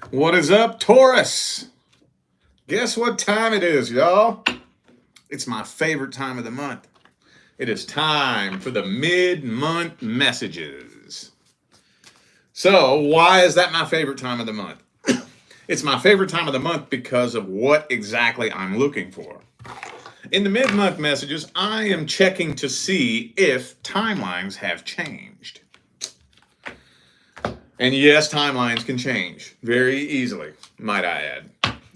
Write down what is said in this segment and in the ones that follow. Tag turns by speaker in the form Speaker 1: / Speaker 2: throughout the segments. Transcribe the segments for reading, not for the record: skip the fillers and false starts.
Speaker 1: What is up, Taurus? Guess what time it is, y'all? It's my favorite time of the month. It is time for the mid-month messages. So, why is that my favorite time of the month? It's my favorite time of the month because of what exactly I'm looking for. In the mid-month messages, I am checking to see if timelines have changed. And yes, timelines can change very easily, might I add.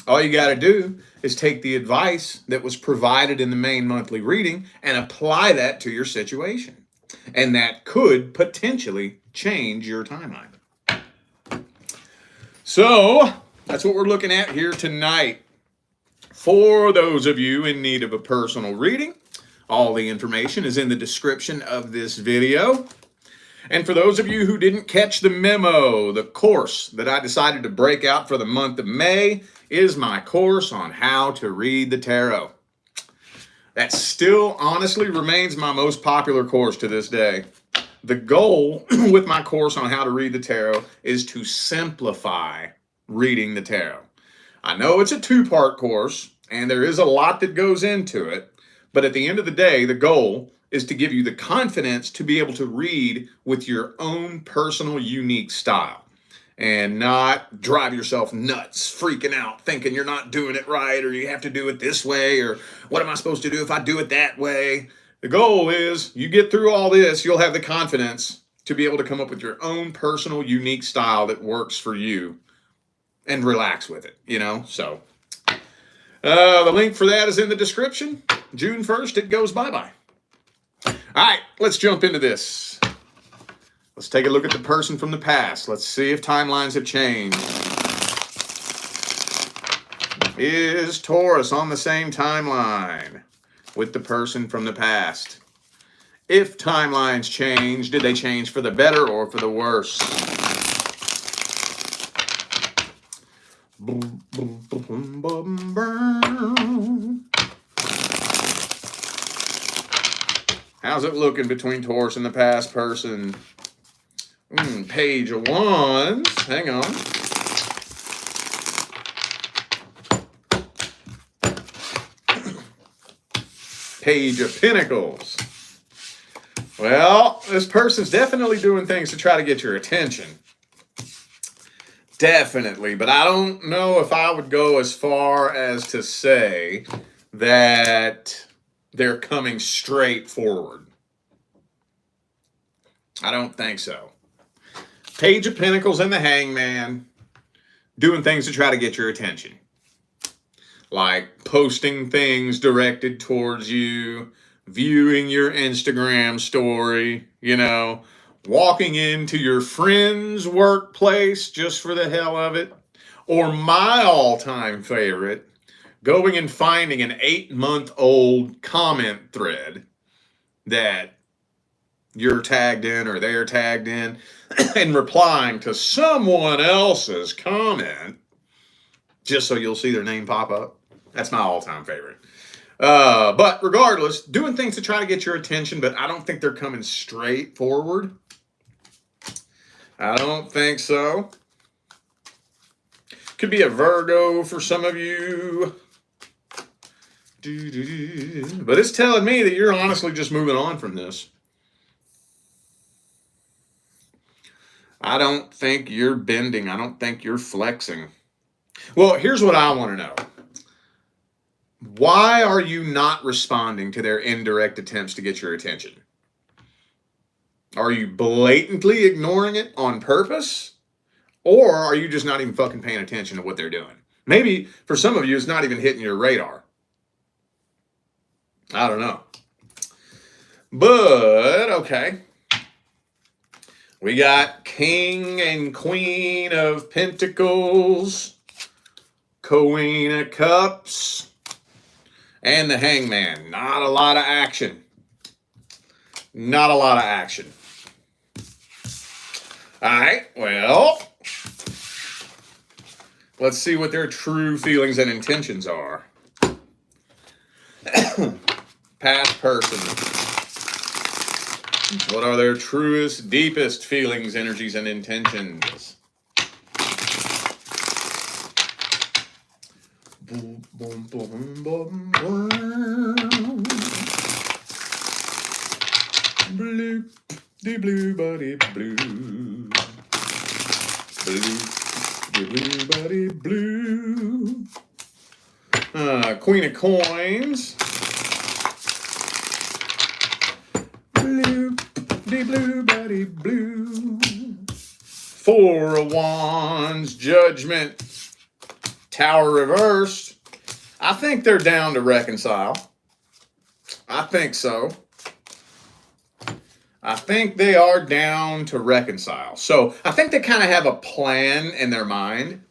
Speaker 1: All you got to do is take the advice that was provided in the main monthly reading and apply that to your situation. And that could potentially change your timeline. So, that's what we're looking at here tonight. For those of you in need of a personal reading, all the information is in the description of this video. And for those of you who didn't catch the memo, the course that I decided to break out for the month of May is my course on how to read the tarot. That still honestly remains my most popular course to this day. The goal with my course on how to read the tarot is to simplify reading the tarot. I know it's a two-part course, and there is a lot that goes into it, but at the end of the day, the goal is to give you the confidence to be able to read with your own personal, unique style and not drive yourself nuts, freaking out, thinking you're not doing it right or you have to do it this way or what am I supposed to do if I do it that way? The goal is you get through all this, you'll have the confidence to be able to come up with your own personal, unique style that works for you and relax with it, So the link for that is in the description. June 1st, it goes bye-bye. All right, let's jump into this. Let's take a look at the person from the past. Let's see if timelines have changed. Is Taurus on the same timeline with the person from the past? If timelines change, did they change for the better or for the worse? How's it looking between Taurus and the past person? Page of Wands. Hang on. Page of Pentacles. Well, this person's definitely doing things to try to get your attention. Definitely. But I don't know if I would go as far as to say that they're coming straight forward. I don't think so. Page of Pentacles and the Hangman doing things to try to get your attention. Like posting things directed towards you, viewing your Instagram story, walking into your friend's workplace just for the hell of it. Or my all-time favorite, going and finding an 8-month-old comment thread that you're tagged in or they're tagged in and replying to someone else's comment just so you'll see their name pop up. That's my all-time favorite. But regardless, doing things to try to get your attention, but I don't think they're coming straight forward. I don't think so. Could be a Virgo for some of you. But it's telling me that you're honestly just moving on from this. I don't think you're bending. I don't think you're flexing. Well, here's what I want to know. Why are you not responding to their indirect attempts to get your attention? Are you blatantly ignoring it on purpose? Or are you just not even fucking paying attention to what they're doing? Maybe for some of you, it's not even hitting your radar. I don't know. But, okay. We got King and Queen of Pentacles, Queen of Cups, and the Hangman. Not a lot of action. Not a lot of action. All right, well, let's see what their true feelings and intentions are. Past person. What are their truest, deepest feelings, energies, and intentions? Boom, boom, boom, boom, boom. Blue, the blue buddy blue. Blue, the blue buddy blue. Queen of coins. Blue, the blue buddy blue. Four of wands, judgment. Tower reversed. I think they're down to reconcile. I think so. I think they are down to reconcile. So I think they kind of have a plan in their mind.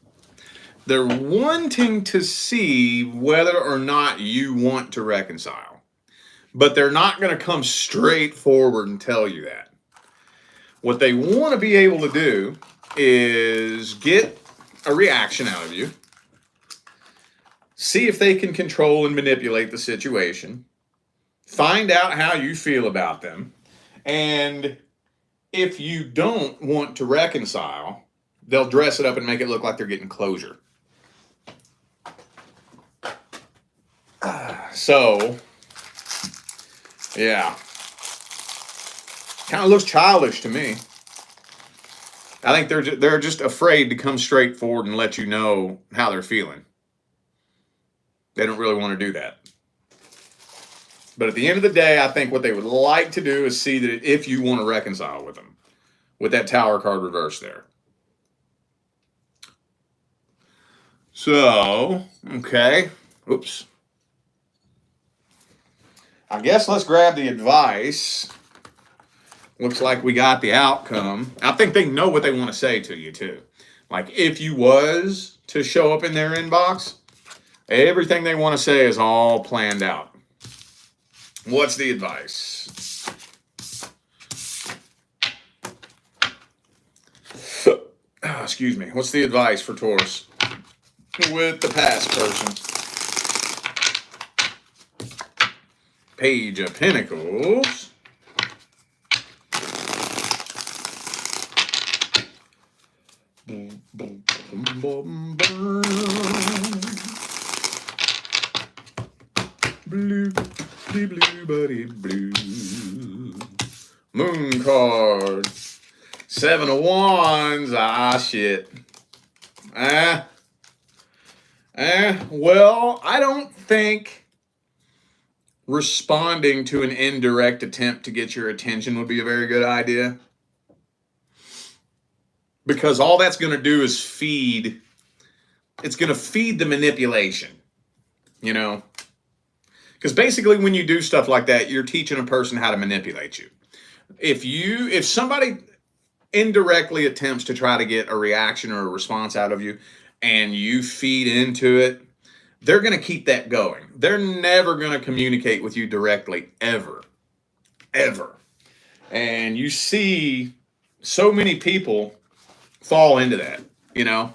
Speaker 1: They're wanting to see whether or not you want to reconcile. But they're not going to come straight forward and tell you that. What they want to be able to do is get a reaction out of you. See if they can control and manipulate the situation. Find out how you feel about them. And if you don't want to reconcile, they'll dress it up and make it look like they're getting closure. So, yeah. Kind of looks childish to me. I think they're just afraid to come straight forward and let you know how they're feeling. They don't really want to do that. But at the end of the day, I think what they would like to do is see that if you want to reconcile with them, with that Tower card reversed there. So, okay. Oops. I guess let's grab the advice. Looks like we got the outcome. I think they know what they want to say to you, too. Like, if you was to show up in their inbox, everything they want to say is all planned out. What's the advice? Excuse me. What's the advice for Taurus with the past person? Page of Pentacles. Boom, boom, boom, boom, boom. Blue, blue, buddy, blue. Moon card. Seven of wands. Ah, shit. Well, I don't think responding to an indirect attempt to get your attention would be a very good idea. Because all that's going to do is feed the manipulation, you know? Because basically when you do stuff like that, you're teaching a person how to manipulate you. If somebody indirectly attempts to try to get a reaction or a response out of you and you feed into it, they're going to keep that going. They're never going to communicate with you directly, ever. Ever. And you see so many people fall into that, you know?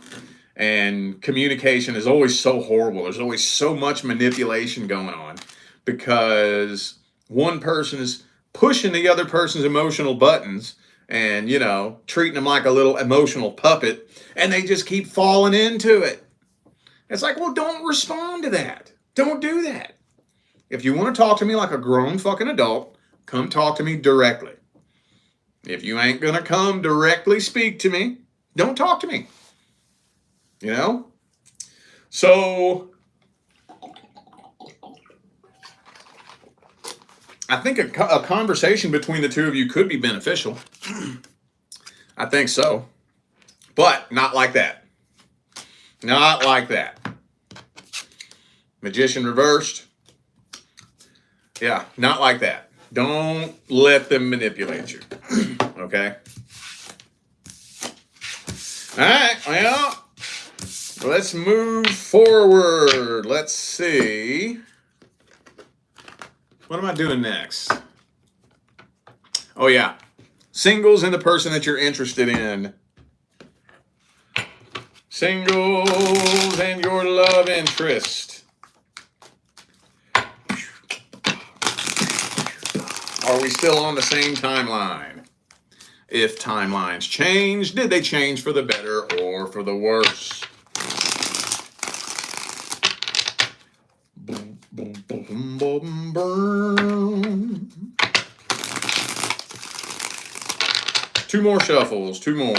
Speaker 1: And communication is always so horrible. There's always so much manipulation going on because one person is pushing the other person's emotional buttons and, you know, treating them like a little emotional puppet, and they just keep falling into it. It's like, well, don't respond to that. Don't do that. If you want to talk to me like a grown fucking adult, come talk to me directly. If you ain't going to come directly speak to me, don't talk to me. You know? So, I think a conversation between the two of you could be beneficial. I think so. But not like that. Not like that. Magician reversed. Yeah, not like that. Don't let them manipulate you. Okay? All right, well, let's move forward. Let's see. What am I doing next? Oh, yeah. Singles and the person that you're interested in. Singles and your love interest. Are we still on the same timeline? If timelines change, did they change for the better or for the worse? Two more shuffles, two more.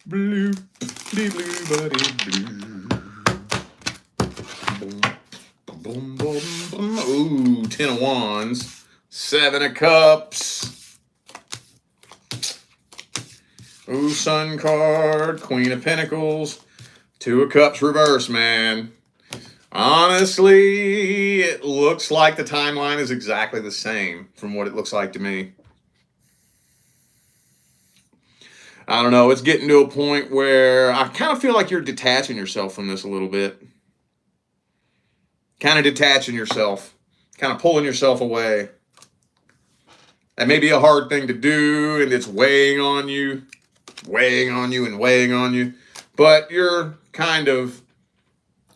Speaker 1: Blue, blue, buddy, blue. Boom, boom, boom, boom. Ooh, 10 of Wands, 7 of Cups. Ooh, Sun card, Queen of Pentacles, 2 of Cups reverse, man. Honestly, it looks like the timeline is exactly the same from what it looks like to me. I don't know. It's getting to a point where I kind of feel like you're detaching yourself from this a little bit. Kind of detaching yourself. Kind of pulling yourself away. That may be a hard thing to do, and it's weighing on you. Weighing on you and weighing on you. But you're kind of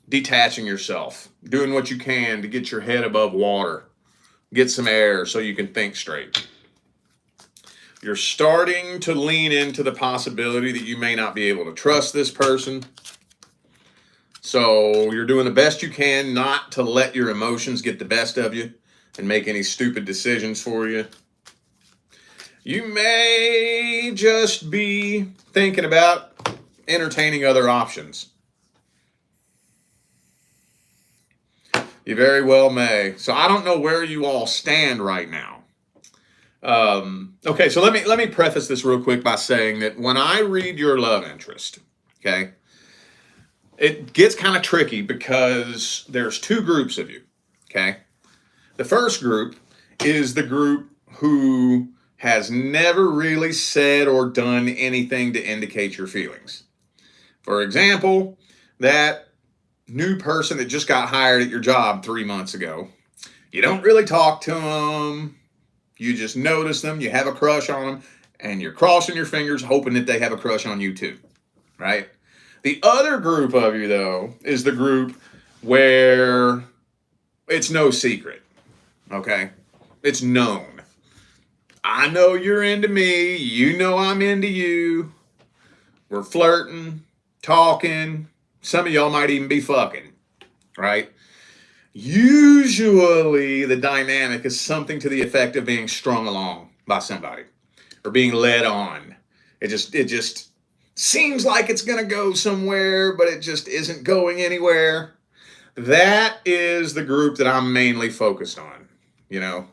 Speaker 1: detaching yourself. Doing what you can to get your head above water. Get some air so you can think straight. You're starting to lean into the possibility that you may not be able to trust this person. So you're doing the best you can not to let your emotions get the best of you and make any stupid decisions for you. You may just be thinking about entertaining other options. You very well may. So I don't know where you all stand right now. Okay, so let me preface this real quick by saying that when I read your love interest, okay, it gets kind of tricky because there's 2 groups of you, okay? The first group is the group who has never really said or done anything to indicate your feelings. For example, that new person that just got hired at your job 3 months ago, you don't really talk to them. You just notice them, you have a crush on them, and you're crossing your fingers hoping that they have a crush on you too, right? The other group of you, though, is the group where it's no secret, okay? It's known. I know you're into me. You know I'm into you. We're flirting, talking. Some of y'all might even be fucking, right? Usually the dynamic is something to the effect of being strung along by somebody or being led on. It just seems like it's going to go somewhere, but it just isn't going anywhere. That is the group that I'm mainly focused on, you know.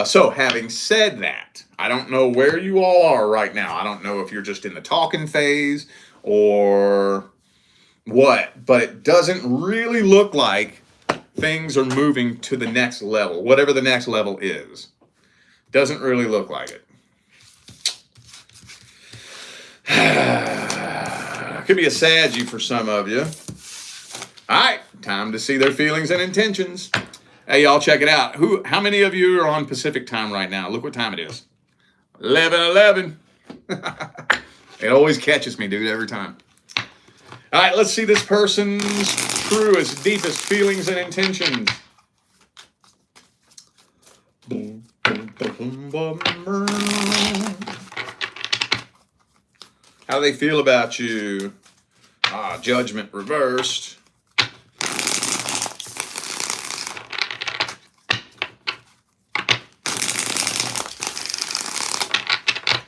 Speaker 1: So having said that, I don't know where you all are right now. I don't know if you're just in the talking phase or what, but it doesn't really look like things are moving to the next level, whatever the next level is. Doesn't really look like it. Could be a Saggy for some of you. All right, time to see their feelings and intentions. Hey, y'all, check it out. How many of you are on Pacific time right now? Look what time it is. 11:11. It always catches me, dude, every time. All right, let's see this person's truest, deepest feelings and intentions. How do they feel about you? Judgment reversed.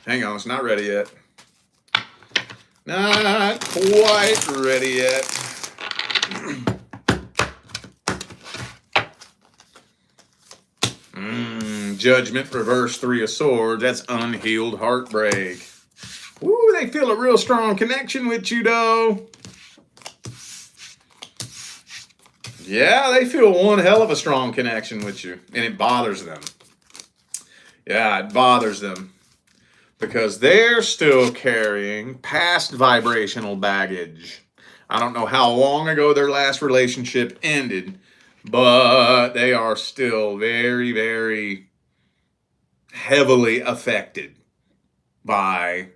Speaker 1: Hang on, it's not ready yet. Not quite ready yet. Judgment, reverse, 3 of Swords. That's unhealed heartbreak. Ooh, they feel a real strong connection with you, though. Yeah, they feel one hell of a strong connection with you, and it bothers them. Yeah, it bothers them because they're still carrying past vibrational baggage. I don't know how long ago their last relationship ended, but they are still very, very heavily affected by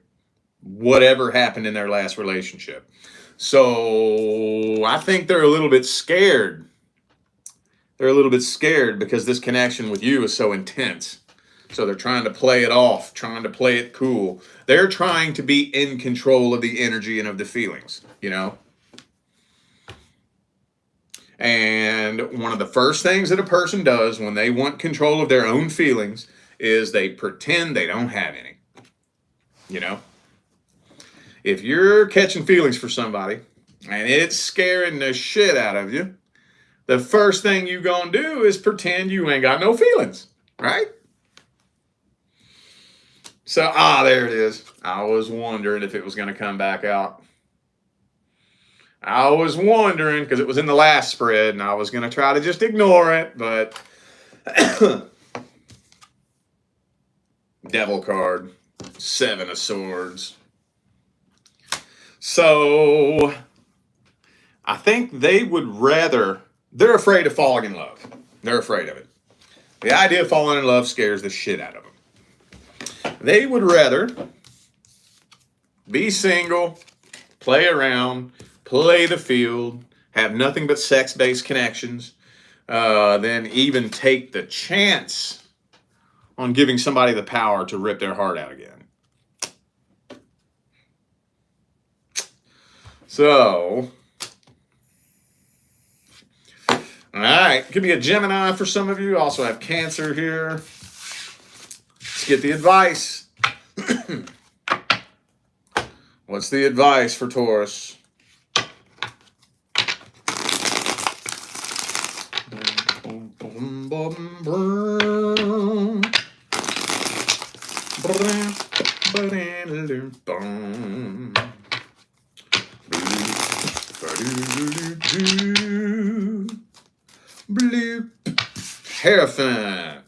Speaker 1: whatever happened in their last relationship. So I think they're a little bit scared. They're a little bit scared because this connection with you is so intense. So they're trying to play it off, trying to play it cool. They're trying to be in control of the energy and of the feelings, you know? And one of the first things that a person does when they want control of their own feelings is they pretend they don't have any. You know, if you're catching feelings for somebody and it's scaring the shit out of you, the first thing you gonna do is pretend you ain't got no feelings, right? So, there it is. I was wondering if it was gonna come back out. I was wondering because it was in the last spread and I was gonna try to just ignore it, but Devil card, 7 of Swords. So, I think they would rather, they're afraid of falling in love. They're afraid of it. The idea of falling in love scares the shit out of them. They would rather be single, play around, play the field, have nothing but sex-based connections, than even take the chance on giving somebody the power to rip their heart out again. So, all right, could be a Gemini for some of you. Also have Cancer here. Let's get the advice. What's the advice for Taurus? Blue Hierophant.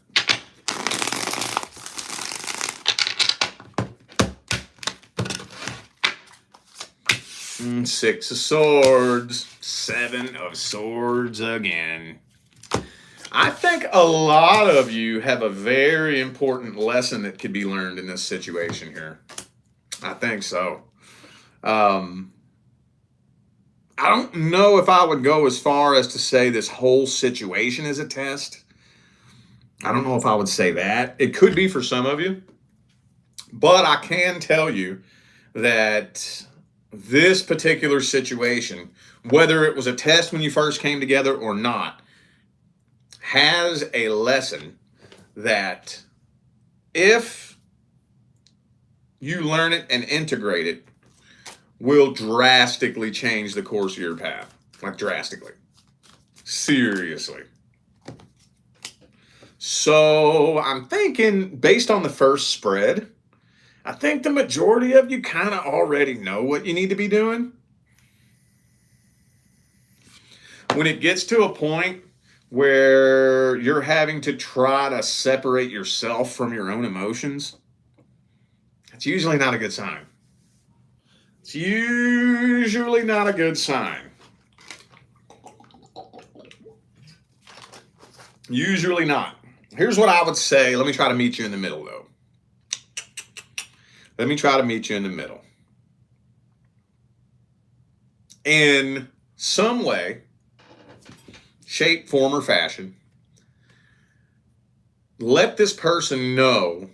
Speaker 1: Six of Swords, 7 of Swords again. I think a lot of you have a very important lesson that could be learned in this situation here. I think so. I don't know if I would go as far as to say this whole situation is a test. I don't know if I would say that. It could be for some of you. But I can tell you that this particular situation, whether it was a test when you first came together or not, has a lesson that if you learn it and integrate it, will drastically change the course of your path. Like drastically. Seriously. So I'm thinking, based on the first spread, I think the majority of you kind of already know what you need to be doing. When it gets to a point where you're having to try to separate yourself from your own emotions, it's usually not a good sign. It's usually not a good sign. Usually not. Here's what I would say. Let me try to meet you in the middle, though. Let me try to meet you in the middle. In some way, shape, form, or fashion, let this person know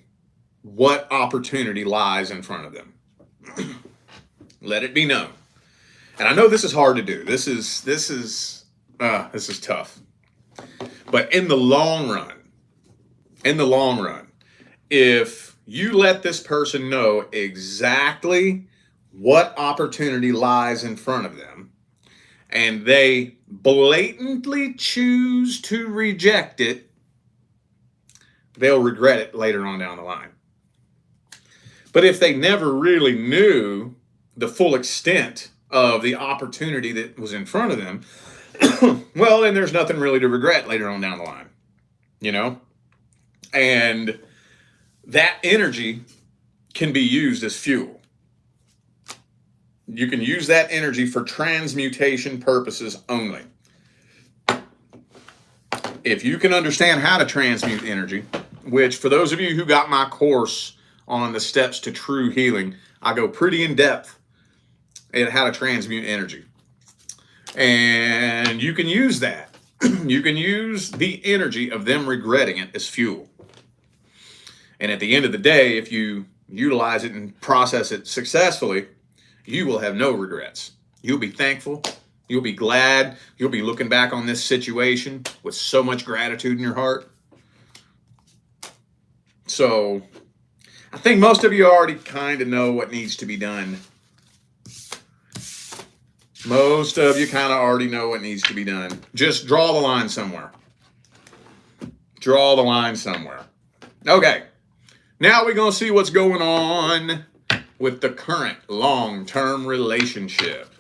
Speaker 1: what opportunity lies in front of them. Let it be known. And I know this is hard to do. This is tough. But in the long run, if you let this person know exactly what opportunity lies in front of them, and they blatantly choose to reject it, they'll regret it later on down the line. But if they never really knew the full extent of the opportunity that was in front of them, well, then there's nothing really to regret later on down the line, you know? And that energy can be used as fuel. You can use that energy for transmutation purposes only. If you can understand how to transmute energy, which for those of you who got my course on the steps to true healing, I go pretty in depth in how to transmute energy. And you can use that. You can use the energy of them regretting it as fuel. And at the end of the day, if you utilize it and process it successfully, you will have no regrets. You'll be thankful You'll be glad. You'll be looking back on this situation with so much gratitude in your heart. So I think most of you already kind of know what needs to be done. Most of you kind of already know what needs to be done. Just draw the line somewhere. Draw the line somewhere. Okay. Now we're going to see what's going on with the current long-term relationship.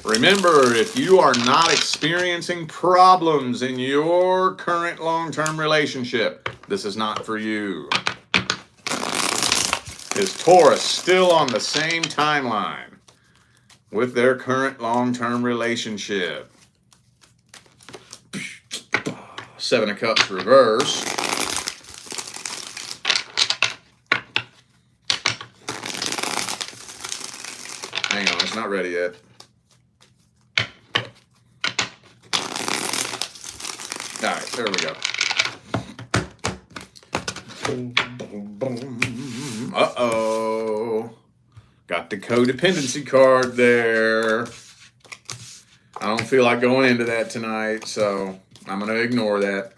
Speaker 1: Remember, if you are not experiencing problems in your current long-term relationship, this is not for you. Is Taurus still on the same timeline with their current long-term relationship? Seven of Cups reverse. Hang on, it's not ready yet. All right, there we go. Boom, boom, boom. Uh-oh. Got the codependency card there. I don't feel like going into that tonight, so I'm going to ignore that.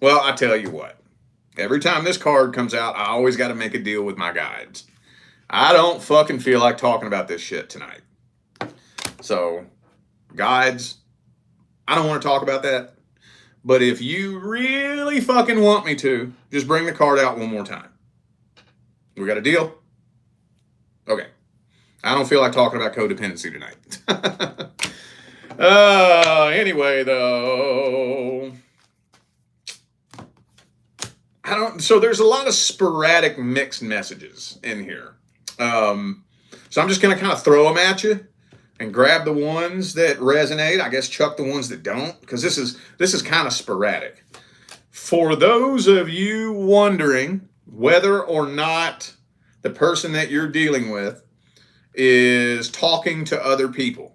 Speaker 1: Well, I tell you what. Every time this card comes out, I always got to make a deal with my guides. I don't fucking feel like talking about this shit tonight. So, guides, I don't want to talk about that. But if you really fucking want me to, just bring the card out one more time. We got a deal? Okay. I don't feel like talking about codependency tonight. Anyway, though. So there's a lot of sporadic mixed messages in here. So I'm just going to kind of throw them at you and grab the ones that resonate. I guess chuck the ones that don't, because this is kind of sporadic. For those of you wondering whether or not the person that you're dealing with is talking to other people,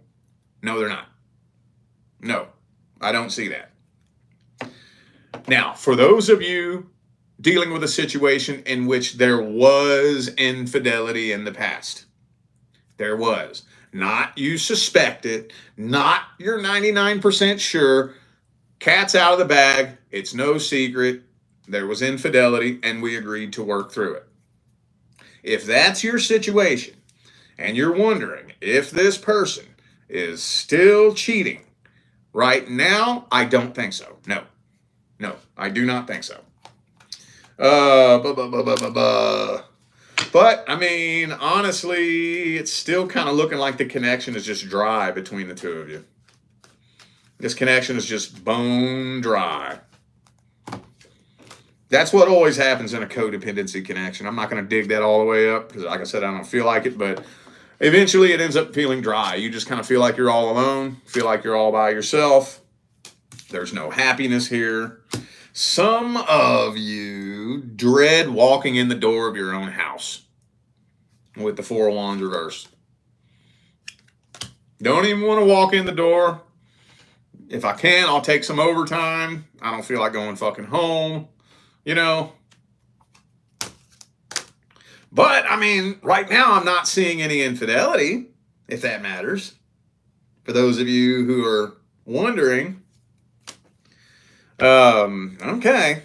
Speaker 1: no, they're not. No, I don't see that. Now, for those of you dealing with a situation in which there was infidelity in the past, there was. Not you suspect it, not you're 99% sure. Cat's out of the bag. It's no secret. There was infidelity and we agreed to work through it. If that's your situation and you're wondering if this person is still cheating right now, I don't think so. No, I do not think so. But, I mean, honestly, it's still kind of looking like the connection is just dry between the two of you. This connection is just bone dry. That's what always happens in a codependency connection. I'm not going to dig that all the way up because, like I said, I don't feel like it. But eventually it ends up feeling dry. You just kind of feel like you're all alone, feel like you're all by yourself. There's no happiness here. Some of you dread walking in the door of your own house with the Four of Wands reversed. Don't even want to walk in the door. If I can, I'll take some overtime. I don't feel like going fucking home, you know. But, I mean, right now I'm not seeing any infidelity, if that matters. For those of you who are wondering. Okay.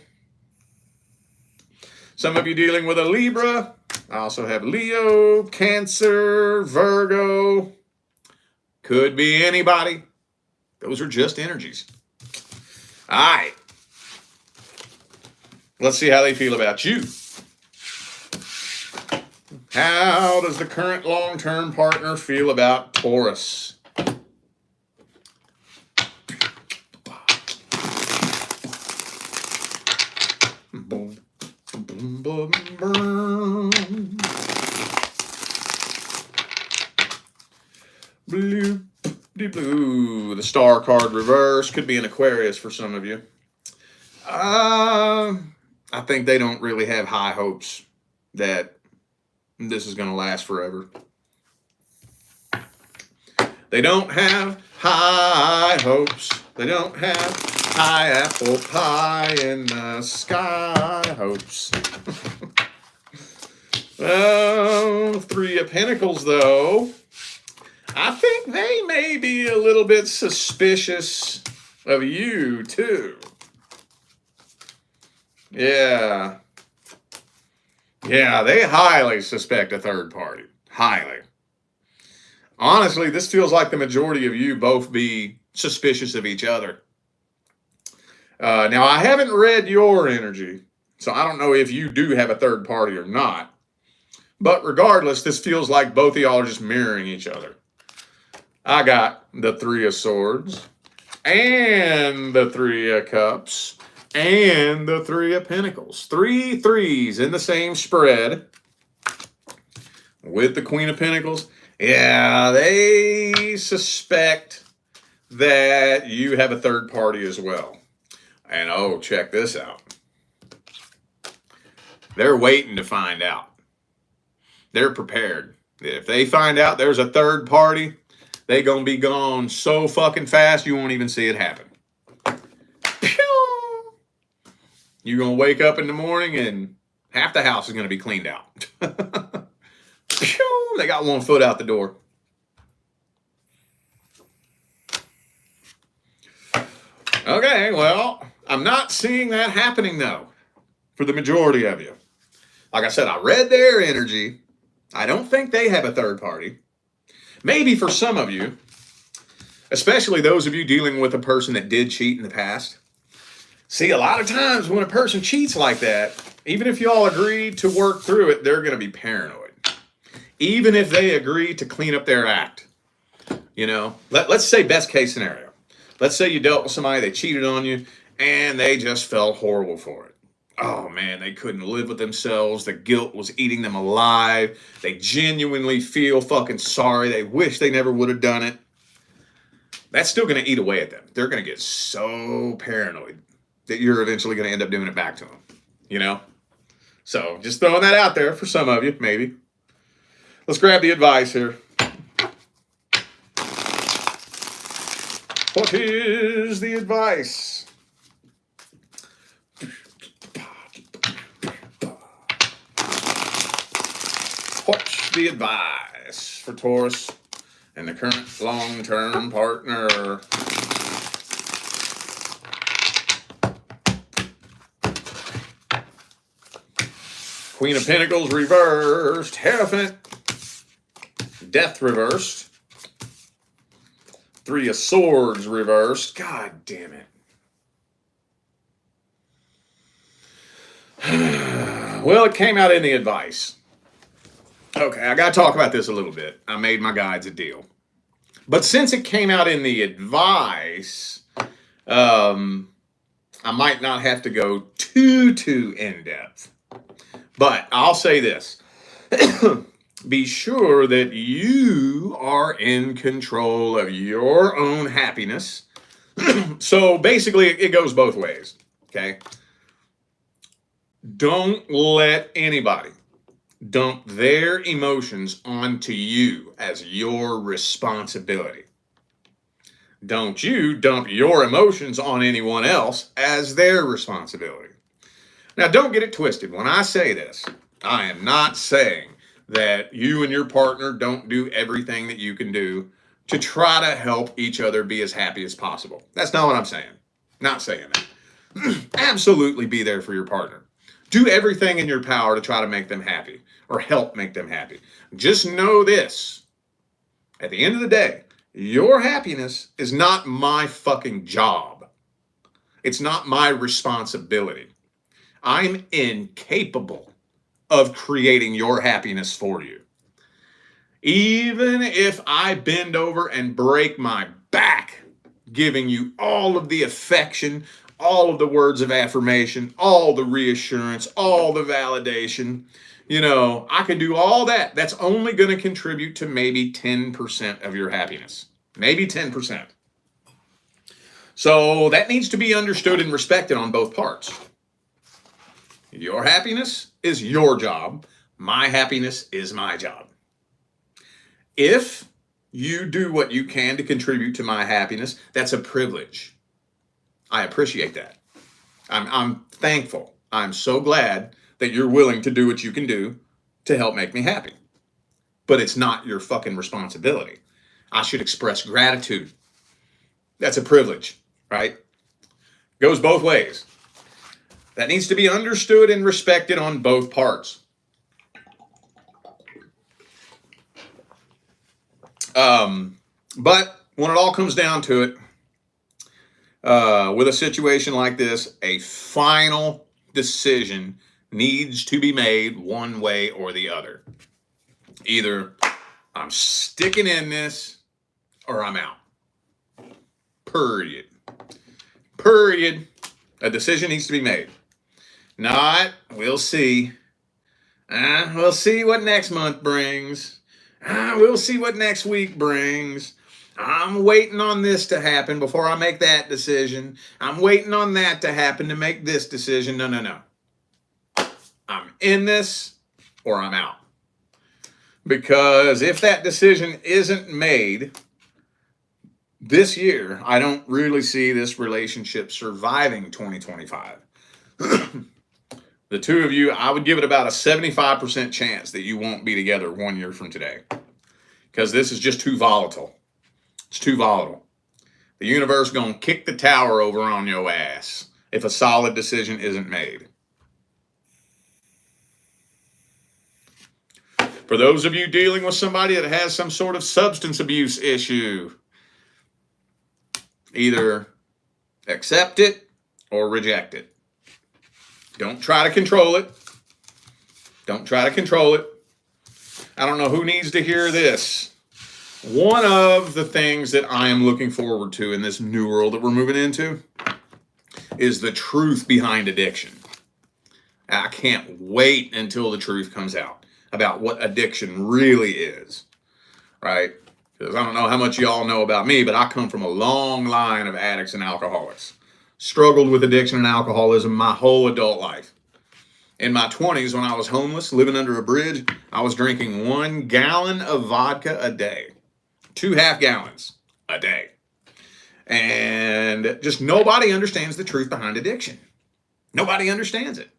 Speaker 1: Some of you dealing with a Libra. I also have Leo, Cancer, Virgo. Could be anybody. Those are just energies. All right. Let's see how they feel about you. How does the current long-term partner feel about Taurus? Boom, boom, boom, boom. Blue, blue. The Star card reverse. Could be an Aquarius for some of you. I think they don't really have high hopes that this is going to last forever. They don't have high hopes. They don't have high apple pie in the sky hopes. Well, Three of Pentacles, though. I think they may be a little bit suspicious of you, too. Yeah. Yeah, they highly suspect a third party. Highly. Honestly, this feels like the majority of you both be suspicious of each other. Now, I haven't read your energy, so I don't know if you do have a third party or not. But regardless, this feels like both of y'all are just mirroring each other. I got the Three of Swords, and the Three of Cups, and the Three of Pentacles. 3 threes in the same spread with the Queen of Pentacles. Yeah, they suspect that you have a third party as well. And oh, check this out. They're waiting to find out. They're prepared. If they find out there's a third party, they gonna be gone so fucking fast you won't even see it happen. You're gonna wake up in the morning and half the house is gonna be cleaned out. They got 1 foot out the door. Okay, well, I'm not seeing that happening though, for the majority of you. Like I said, I read their energy. I don't think they have a third party. Maybe for some of you, especially those of you dealing with a person that did cheat in the past. See, a lot of times when a person cheats like that, even if you all agree to work through it, they're going to be paranoid. Even if they agree to clean up their act. You know, let's say best case scenario. Let's say you dealt with somebody, they cheated on you, and they just felt horrible for it. Oh man, they couldn't live with themselves. The guilt was eating them alive. They genuinely feel fucking sorry. They wish they never would have done it. That's still going to eat away at them. They're going to get so paranoid that you're eventually going to end up doing it back to them. You know? So just throwing that out there for some of you, maybe. Let's grab the advice here. What is the advice? What's the advice for Taurus and the current long-term partner? Queen of Pentacles reversed. Hierophant. Death reversed. Three of Swords reversed. God damn it. Well, it came out in the advice. Okay, I got to talk about this a little bit. I made my guides a deal. But since it came out in the advice, I might not have to go too in-depth. But I'll say this. Be sure that you are in control of your own happiness. So basically, it goes both ways, okay? Don't let anybody dump their emotions onto you as your responsibility. Don't you dump your emotions on anyone else as their responsibility. Now, don't get it twisted. When I say this, I am not saying that you and your partner don't do everything that you can do to try to help each other be as happy as possible. That's not what I'm saying. Not saying that. Absolutely be there for your partner. Do everything in your power to try to make them happy or help make them happy. Just know this. At the end of the day, your happiness is not my fucking job. It's not my responsibility. I'm incapable of creating your happiness for you. Even if I bend over and break my back, giving you all of the affection, all of the words of affirmation, all the reassurance, all the validation, you know, I can do all that. That's only going to contribute to maybe 10% of your happiness. Maybe 10%. So that needs to be understood and respected on both parts. Your happiness is your job. My happiness is my job. If you do what you can to contribute to my happiness, that's a privilege. I appreciate that. I'm thankful. I'm so glad that you're willing to do what you can do to help make me happy. But it's not your fucking responsibility. I should express gratitude. That's a privilege, right? Goes both ways. That needs to be understood and respected on both parts. But when it all comes down to it, with a situation like this, a final decision needs to be made one way or the other. Either I'm sticking in this or I'm out. Period. Period. A decision needs to be made. Not, we'll see. We'll see what next month brings. We'll see what next week brings. I'm waiting on this to happen before I make that decision. I'm waiting on that to happen to make this decision. No, no, no. I'm in this or I'm out. Because if that decision isn't made this year, I don't really see this relationship surviving 2025. The two of you, I would give it about a 75% chance that you won't be together 1 year from today. Because this is just too volatile. It's too volatile. The universe going to kick the tower over on your ass if a solid decision isn't made. For those of you dealing with somebody that has some sort of substance abuse issue, either accept it or reject it. Don't try to control it. Don't try to control it. I don't know who needs to hear this. One of the things that I am looking forward to in this new world that we're moving into is the truth behind addiction. I can't wait until the truth comes out about what addiction really is, right? Because I don't know how much y'all know about me, but I come from a long line of addicts and alcoholics. Struggled with addiction and alcoholism my whole adult life. In my 20s, when I was homeless, living under a bridge, I was drinking 1 gallon of vodka a day. 2.5 gallons a day. And just nobody understands the truth behind addiction. Nobody understands it.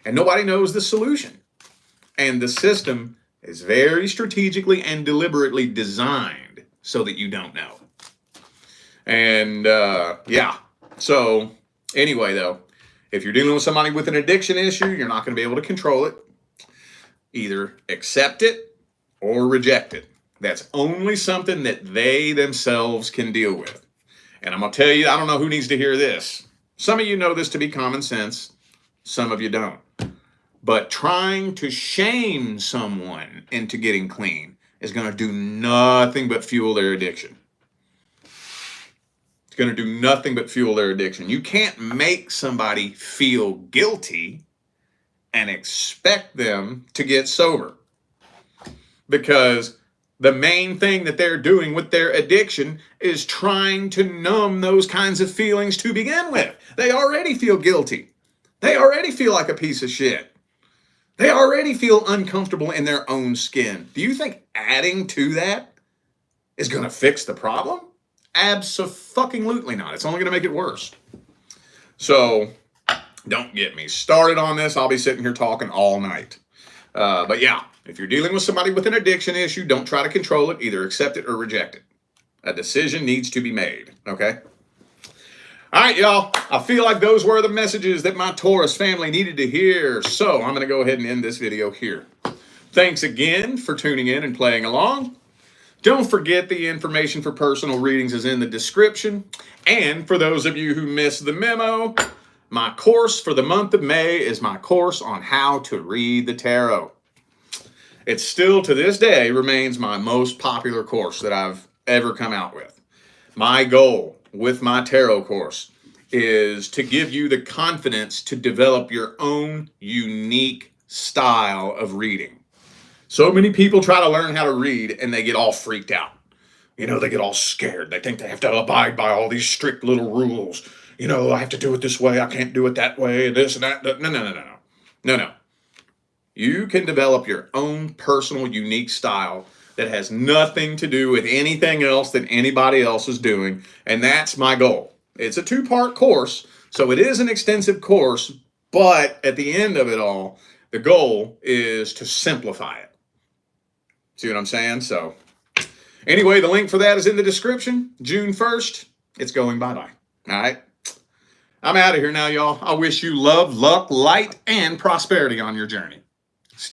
Speaker 1: And nobody knows the solution. And the system is very strategically and deliberately designed so that you don't know. And yeah. So anyway, though, if you're dealing with somebody with an addiction issue, you're not going to be able to control it. Either accept it or reject it. That's only something that they themselves can deal with. And I'm going to tell you, I don't know who needs to hear this. Some of you know this to be common sense. Some of you don't. But trying to shame someone into getting clean is going to do nothing but fuel their addiction. It's going to do nothing but fuel their addiction. You can't make somebody feel guilty and expect them to get sober. Because the main thing that they're doing with their addiction is trying to numb those kinds of feelings to begin with. They already feel guilty. They already feel like a piece of shit. They already feel uncomfortable in their own skin. Do you think adding to that is going to fix the problem? Abso-fucking-lutely not. It's only going to make it worse. So, don't get me started on this. I'll be sitting here talking all night. But yeah, if you're dealing with somebody with an addiction issue, don't try to control it. Either accept it or reject it. A decision needs to be made, okay? All right, y'all. I feel like those were the messages that my Taurus family needed to hear. So, I'm going to go ahead and end this video here. Thanks again for tuning in and playing along. Don't forget the information for personal readings is in the description. And for those of you who missed the memo, my course for the month of May is my course on how to read the tarot. It still, to this day, remains my most popular course that I've ever come out with. My goal with my tarot course is to give you the confidence to develop your own unique style of reading. So many people try to learn how to read and they get all freaked out. You know, they get all scared. They think they have to abide by all these strict little rules. You know, I have to do it this way. I can't do it that way. This and that. No. You can develop your own personal, unique style that has nothing to do with anything else that anybody else is doing. And that's my goal. It's a 2-part course, so it is an extensive course. But at the end of it all, the goal is to simplify it. See what I'm saying? So Anyway, the link for that is in the description. June 1st, it's going bye-bye. All right? I'm out of here now, y'all. I wish you love, luck, light, and prosperity on your journey.